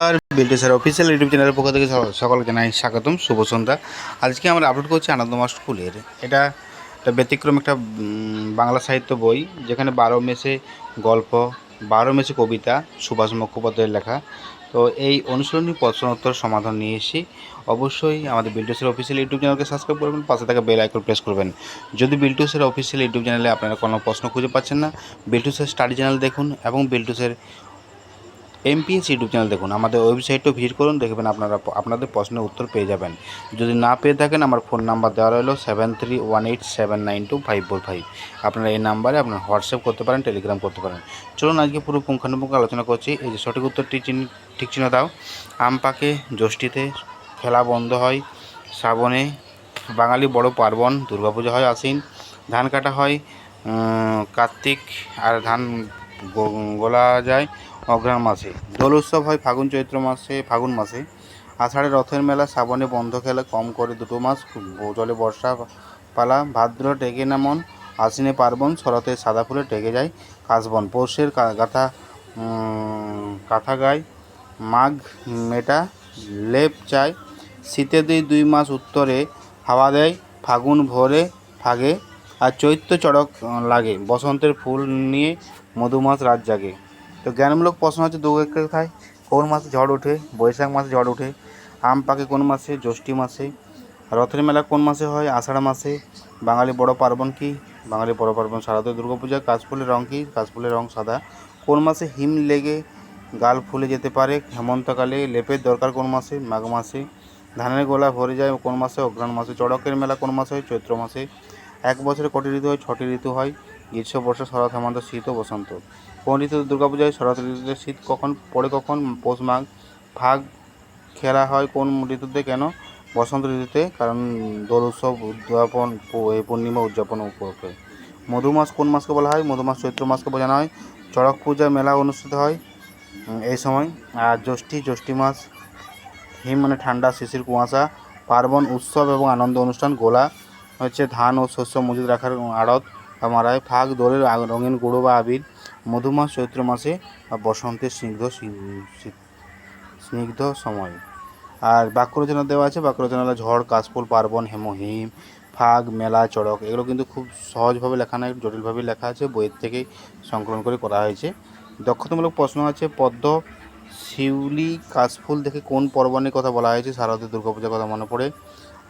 আর Biltu sir official YouTube চ্যানেলের পক্ষ থেকে সকলকে জানাই স্বাগতম, শুভ সন্ধ্যা। আজকে আমরা আপলোড করছি আনন্দমা স্কুলের এটা একটা ব্যতিক্রম একটা বাংলা সাহিত্য বই, যেখানে 12 মেসে গল্প, 12 মেসে কবিতা, সুভাষ মুখোপাধ্যায়ের লেখা। তো এই অনুশীলনী প্রশ্নোত্তর সমাধান নিয়ে এসেছি। অবশ্যই আমাদের বিল্টু স্যার অফিসিয়াল ইউটিউব চ্যানেলকে সাবস্ক্রাইব করবেন, পাশে থাকা বেল আইকন প্রেস করবেন। যদি বিল্টু স্যার অফিসিয়াল ইউটিউব চ্যানেলে আপনারা কোনো প্রশ্ন খুঁজে পাচ্ছেন না, বিল্টু স্যার স্টাডি চ্যানেল দেখুন এবং Biltu sir amps YouTube channel দেখুন। আমাদের ওয়েবসাইটও ভিজিট করুন, দেখবেন আপনাদের প্রশ্নের উত্তর পেয়ে যাবেন। যদি না পেয়ে থাকেন, আমার ফোন নাম্বার দেওয়া রইলো 7318792545। আপনারা এই নাম্বারে আপনার হোয়াটসঅ্যাপ করতে পারেন, টেলিগ্রাম করতে পারেন। চলুন আজকে পুরো পুঙ্খানুপুঙ্খ আলোচনা করছি। এই যে সঠিক উত্তরটি ঠিক চিহ্ন দাও। আম পাকে জ্যৈষ্ঠীতে, খেলা বন্ধ হয় শ্রাবণে, বাঙালি বড় পার্বণ, দুর্গাপূজা হয় আশ্বিন, ধান কাটা হয় কার্তিক, আর ধান গোলা যায় অঘ্রাণ মাসে, দোল উৎসব হয় ফাগুন মাসে, আষাঢ়ে রথের মেলা, শ্রাবণে বন্ধ খেলা কম করে 2 মাস, জলে বর্ষা পালা, ভাদ্র টেকে না মন, আশ্বিনে পার্বণ, শরতে সাদা ফুলে টেকে যায় কাশবন, পৌষের কাঁথা গায়, মাঘ মেটা লেপ চায়, শীতে 2 মাস উত্তরে হাওয়া দেয়, ফাগুন ভোরে ফাগে, আর চৈত্র চড়ক লাগে, বসন্তের ফুল নিয়ে মধুমাস রাত জাগে। তো জ্ঞানমূলক প্রশ্ন হচ্ছে, কোথায় কোন মাসে ঝড় ওঠে? বৈশাখ মাসে ঝড় ওঠে। আম পাকে কোন মাসে? জ্যৈষ্ঠী মাসে। রথের মেলা কোন মাসে হয়? আষাঢ় মাসে। বাঙালি বড় পার্বণ কি? বাঙালি বড় পার্বণ শারদীয় দুর্গাপূজা। কাশফুলের রং কি? কাশফুলের রং সাদা। কোন মাসে হিম লেগে গাল ফুলে যেতে পারে? হেমন্তকালে। লেপের দরকার কোন মাসে? মাঘ মাসে। ধানের গোলা ভরে যায় কোন মাসে? অঘ্রাণ মাসে। চড়কের মেলা কোন মাসে হয়? চৈত্র মাসে। এক বছরে কটি ঋতু হয়? 6টি ঋতু হয়। গ্রীষ্ম, বর্ষা, শরৎ, হেমন্ত, শীত ও বসন্ত। কোন ঋতুতে দুর্গাপূজায়? শরৎ ঋতুতে। শীত কখন পড়ে? কখন? পৌষ মাঘ। ফাগ খেলা হয় কোন ঋতুতে? কেন? বসন্ত ঋতুতে, কারণ দোল উৎসব উদযাপন পূর্ণিমা উদযাপন উপলক্ষে। মধুমাস কোন মাসকে বলা হয়? মধুমাস চৈত্র মাসকে বোঝানো হয়। চড়ক পূজা মেলা অনুষ্ঠিত হয় এই সময়। আর জ্যৈষ্ঠী মাস। হিম মানে ঠান্ডা, শিশির, কুয়াশা। পার্বণ উৎসব এবং আনন্দ অনুষ্ঠান। গোলা হচ্ছে ধান ও শস্য মজুদ রাখার আড়ত বা মারায়। ফাগ দোলের রঙিন গুঁড়ো বা আবির। মধুমাস চৈত্র মাসে বা বসন্তের স্নিগ্ধ সময়। আর বাক্য রচনা দেওয়া আছে। বাক্য রচনা হলো ঝড়, কাশফুল, পার্বণ, হিম, ফাগ, মেলা, চড়ক। এগুলো কিন্তু খুব সহজভাবে লেখা নয়, জটিলভাবে লেখা আছে, বইয়ের থেকেই সংকলন করে করা হয়েছে। দক্ষতামূলক প্রশ্ন আছে। পদ্ম, শিউলি, কাশফুল দেখে কোন পার্বণের কথা বলা হয়েছে? শারদীয় দুর্গাপূজার কথা মনে পড়ে।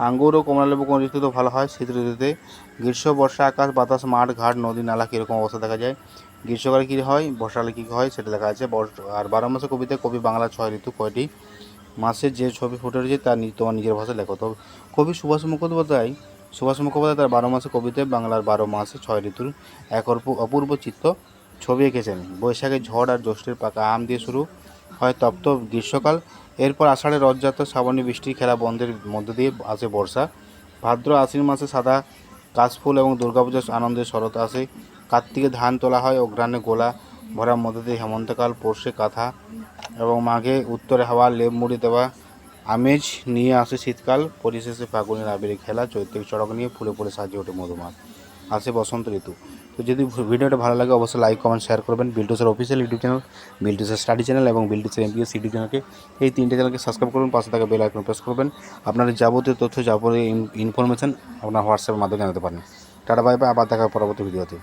আঙ্গুর ও কমলালেবু কোন ঋতুতে ভালো হয়? শীত ঋতুতে। গ্রীষ্ম, বর্ষা, আকাশ বাতাস, মাঠ ঘাট, নদী নালা কীরকম অবস্থা দেখা যায়? গ্রীষ্মকালে কী হয়, বর্ষাকালে কী হয় সেটা লেখা আছে। আর 12 মাসে কবিতায় কবি বাংলা 6 ঋতু কয়টি মাসে যে ছবি ফুটে উঠেছে তা তোমার নিজের ভাষায় লেখো। তো কবি সুভাষ মুখোপাধ্যায় তার 12 মাসে কবিতায় বাংলার 12 মাসে 6 ঋতুর এক অপূর্ব চিত্র ছবি এঁকেছেন। বৈশাখে ঝড় আর জ্যৈষ্ঠের পাকা আম দিয়ে শুরু হয় তপ্ত গ্রীষ্মকাল। এরপর আষাঢ়ে রথযাত্রা, শ্রাবণী বৃষ্টির খেলা বন্ধের মধ্য দিয়ে আসে বর্ষা। ভাদ্র আশ্বিন মাসে সাদা কাশফুল এবং দুর্গাপূজার আনন্দের শরৎ আসে। কার্তিকে ধান তোলা হয়, অঘ্রাণে গোলা ভরার মধ্য দিয়ে হেমন্তকাল, পৌষে কাঁথা এবং মাঘে উত্তরে হাওয়া লেপ মুড়ি দেওয়া আমেজ নিয়ে আসে শীতকাল। পরিশেষে ফাগুনের আবিরে খেলা, চৈত্রিক চড়ক নিয়ে ফুলে ফুলে সাজিয়ে ওঠে মধুমাস, আসে বসন্ত ঋতু। তো যদি ভিডিওটা ভালো লাগে অবশ্যই লাইক, কমেন্ট, শেয়ার করবেন। Biltu sir official YouTube channel, Biltu sir study channel এবং বিল্টু স্যার এমপিএস ইউটিউব চ্যানেলকে, এই 3টে চ্যানেলকে সাবস্ক্রাইব করবেন, পাশে থাকা বেল আইকন প্রেস করবেন। আপনাদের যাবতীয় তথ্য, যাবতীয় ইনফরমেশন আপনার হোয়াটসঅ্যাপের মাধ্যমে জানাতে পারেন। টাটা, বাই বাই, আবার দেখা পরবর্তী ভিডিওতে।